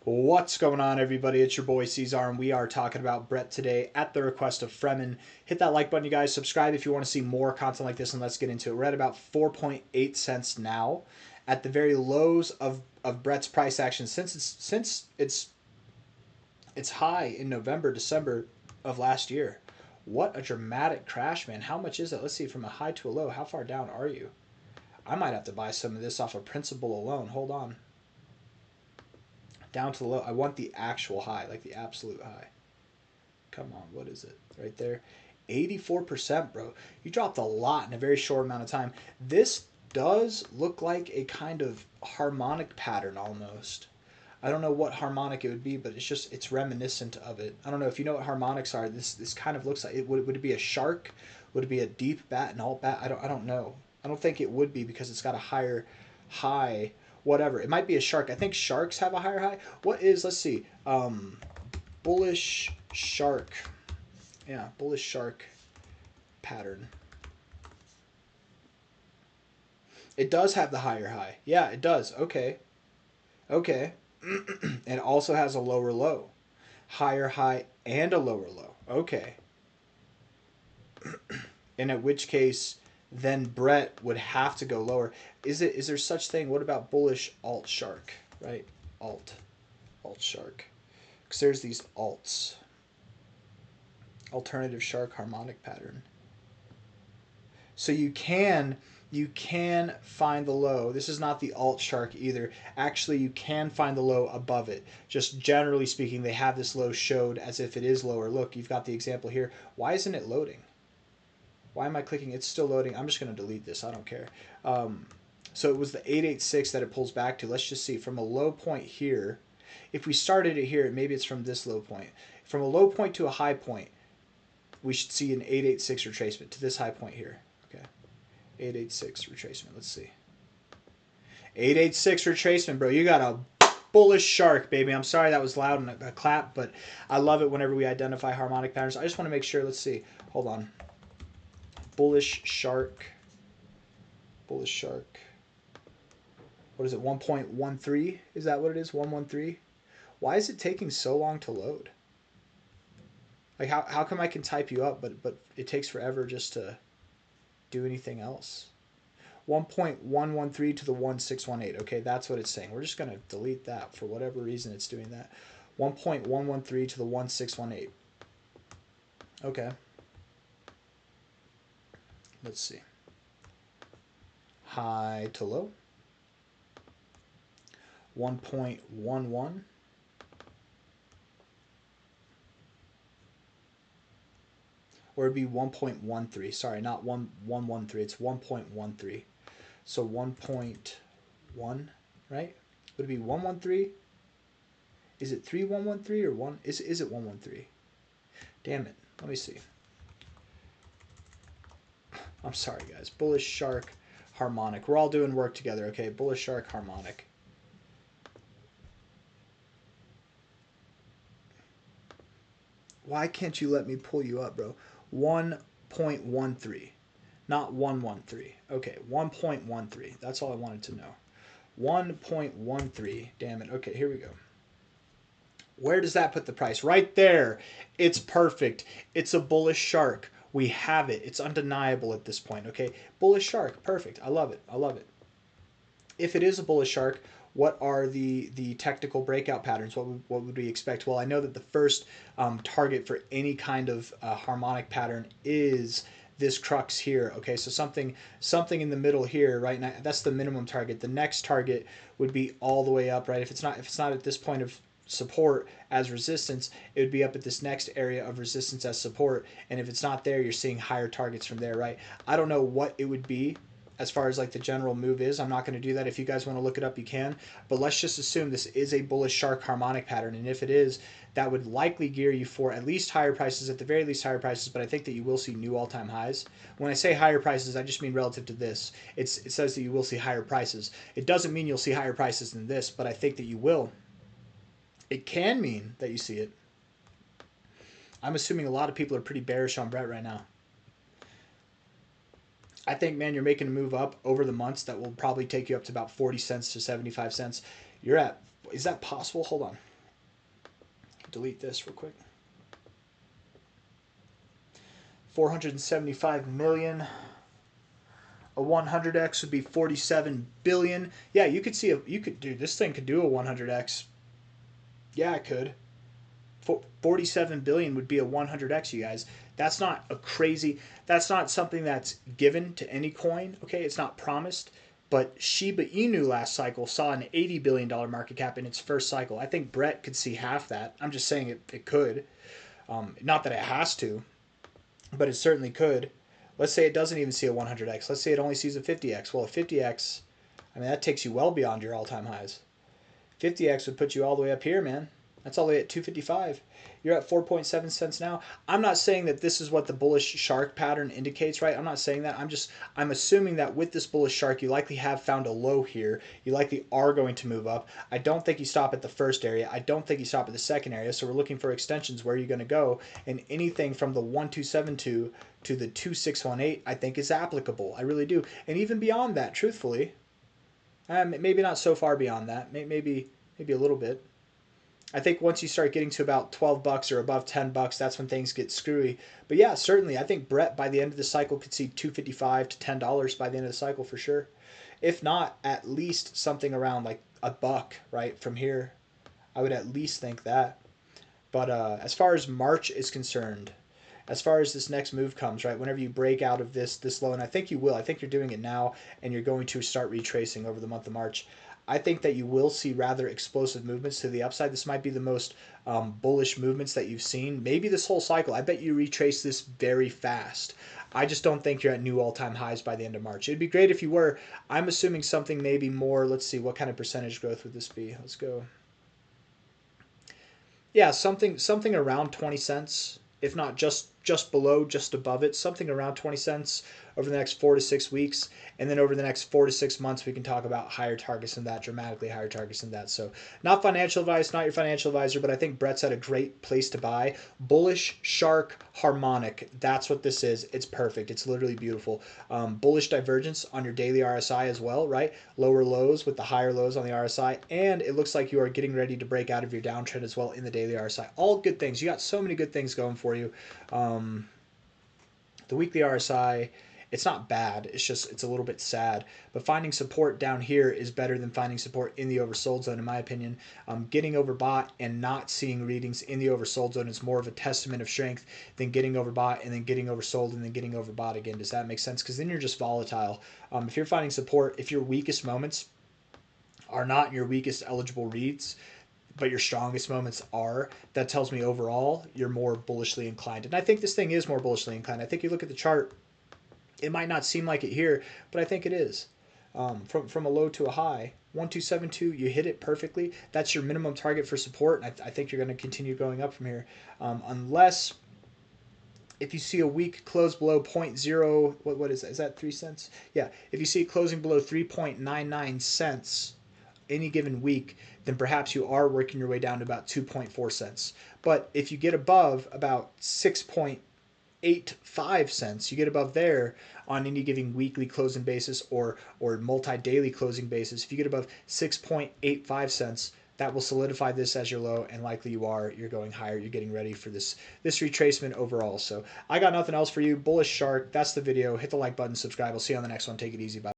What's going on, everybody? It's your boy C-Zar, and we are talking about Brett today at the request of Fremen. Hit that like button, you guys. Subscribe if you want to see more content like this, and let's get into it. We're at about 4.8 cents now, at the very lows of Brett's price action since it's high in November, December of last year. What a dramatic crash, man. How much is it? Let's see, from a high to a low, how far down are you? I might have to buy some of this off of principle alone. Hold on. Down to the low. I want the actual high, like the absolute high. Come on, what is it? Right there. 84%, bro. You dropped a lot in a very short amount of time. This does look like a kind of harmonic pattern almost. I don't know what harmonic it would be, but it's reminiscent of it. I don't know if you know what harmonics are. This kind of looks like it. Would it be a shark? Would it be a deep bat, an alt bat? I don't know. I don't think it would be because it's got a higher high. Whatever. It might be a shark. I think sharks have a higher high. What is, let's see, bullish shark. Yeah, bullish shark pattern. It does have the higher high. Yeah, it does. Okay. Okay. It also has a lower low. Higher high and a lower low. Okay. And at which case then Brett would have to go lower. Is there such thing? What about bullish alt shark? Right? Alt shark. Because there's these alts. Alternative shark harmonic pattern. So you can find the low. This is not the alt shark either. Actually, you can find the low above it. Just generally speaking, they have this low showed as if it is lower. Look, you've got the example here. Why isn't it loading? Why am I clicking? It's still loading. I'm just going to delete this. I don't care. So it was the 886 that it pulls back to. Let's just see. From a low point here, if we started it here, maybe it's from this low point. From a low point to a high point, we should see an 886 retracement to this high point here. Okay. 886 retracement. Let's see. 886 retracement, bro. You got a bullish shark, baby. I'm sorry that was loud and a clap, but I love it whenever we identify harmonic patterns. I just want to make sure. Let's see. Hold on. Bullish shark. Bullish shark. What is it? 1.13? Is that what it is? 113? Why is it taking so long to load? Like how come I can type you up but it takes forever just to do anything else? 1.113 to the 1618. Okay, that's what it's saying. We're just going to delete that for whatever reason it's doing that. 1.113 to the 1618. Okay. Let's see. High to low. 1.11. Or it'd be 1.13. Sorry, not 1.113. It's 1.13. So 1.1, right? Would it be 113? Is it 3113 or 1? Is it 113? Damn it. Let me see. I'm sorry, guys. Bullish shark harmonic. We're all doing work together, okay? Bullish shark harmonic. Why can't you let me pull you up, bro? 1.13, not 113. Okay, 1.13. That's all I wanted to know. 1.13. Damn it. Okay, here we go. Where does that put the price? Right there. It's perfect. It's a bullish shark. We have it. It's undeniable at this point, okay? Bullish shark. Perfect. I love it. I love it. If it is a bullish shark, what are the technical breakout patterns? What would we expect? Well, I know that the first target for any kind of harmonic pattern is this crux here. Okay, so something in the middle here, right? Now, that's the minimum target. The next target would be all the way up, right? If it's not at this point of support as resistance, it would be up at this next area of resistance as support. And if it's not there, you're seeing higher targets from there, right? I don't know what it would be as far as like the general move is. I'm not going to do that. If you guys want to look it up, you can. But let's just assume this is a bullish shark harmonic pattern. And if it is, that would likely gear you for at least higher prices, at the very least higher prices. But I think that you will see new all-time highs. When I say higher prices, I just mean relative to this. It says that you will see higher prices. It doesn't mean you'll see higher prices than this, but I think that you will. It can mean that you see it. I'm assuming a lot of people are pretty bearish on Brett right now. I think, man, you're making a move up over the months that will probably take you up to about 40 cents to 75 cents. You're at, is that possible? Hold on. delete this real quick. 475 million. A 100x would be 47 billion. Yeah, you could see dude, this thing could do a 100x. Yeah, it could. 47 billion would be a 100x, you guys. That's not a crazy, that's not something that's given to any coin, okay? It's not promised. But Shiba Inu last cycle saw an $80 billion market cap in its first cycle. I think Brett could see half that. I'm just saying it could. Not that it has to, but it certainly could. Let's say it doesn't even see a 100x. Let's say it only sees a 50x. Well, a 50x, I mean, that takes you well beyond your all-time highs. 50x would put you all the way up here, man. That's all the way at 255. You're at 4.7 cents now. I'm not saying that this is what the bullish shark pattern indicates, right? I'm not saying that. I'm assuming that with this bullish shark, you likely have found a low here. You likely are going to move up. I don't think you stop at the first area. I don't think you stop at the second area. So we're looking for extensions. Where are you going to go? And anything from the 1272 to the 2618, I think is applicable. I really do. And even beyond that, truthfully, maybe not so far beyond that. Maybe a little bit. I think once you start getting to about 12 bucks or above 10 bucks, that's when things get screwy. But yeah, certainly, I think Brett by the end of the cycle could see $2.55 to $10 by the end of the cycle for sure. If not, at least something around like a buck, right, from here. I would at least think that. But as far as March is concerned, as far as this next move comes, right, whenever you break out of this low, and I think you will, I think you're doing it now, and you're going to start retracing over the month of March. I think that you will see rather explosive movements to the upside. This might be the most bullish movements that you've seen. Maybe this whole cycle. I bet you retrace this very fast. I just don't think you're at new all-time highs by the end of March. It'd be great if you were. I'm assuming something maybe more. Let's see, what kind of percentage growth would this be? Let's go. Yeah, something around 20 cents, if not just below, just above it, something around 20 cents over the next 4 to 6 weeks. And then over the next 4 to 6 months, we can talk about higher targets than that, dramatically higher targets than that. So not financial advice, not your financial advisor, but I think Brett's at a great place to buy. Bullish Shark Harmonic. That's what this is. It's perfect. It's literally beautiful. Bullish divergence on your daily RSI as well, right? Lower lows with the higher lows on the RSI. And it looks like you are getting ready to break out of your downtrend as well in the daily RSI. All good things. You got so many good things going for you. The weekly RSI, it's not bad. It's a little bit sad. But finding support down here is better than finding support in the oversold zone, in my opinion. Getting overbought and not seeing readings in the oversold zone is more of a testament of strength than getting overbought and then getting oversold and then getting overbought again. Does that make sense? Because then you're just volatile. If you're finding support, if your weakest moments are not your weakest eligible reads, but your strongest moments are, that tells me overall you're more bullishly inclined. And I think this thing is more bullishly inclined. I think you look at the chart, it might not seem like it here, but I think it is. From a low to a high, 1272, you hit it perfectly. That's your minimum target for support, and I think you're going to continue going up from here. Unless, if you see a weak close below 0.0, what is that? Is that 3 cents? Yeah, if you see it closing below 3.99 cents any given week, then perhaps you are working your way down to about 2.4 cents. But if you get above about 6.85 cents, you get above there on any given weekly closing basis or multi-daily closing basis, if you get above 6.85 cents, that will solidify this as your low, and likely you're going higher. You're getting ready for this retracement overall. So I got nothing else for you. Bullish Shark, that's the video. Hit the like button, subscribe. I'll see you on the next one. Take it easy. Bye.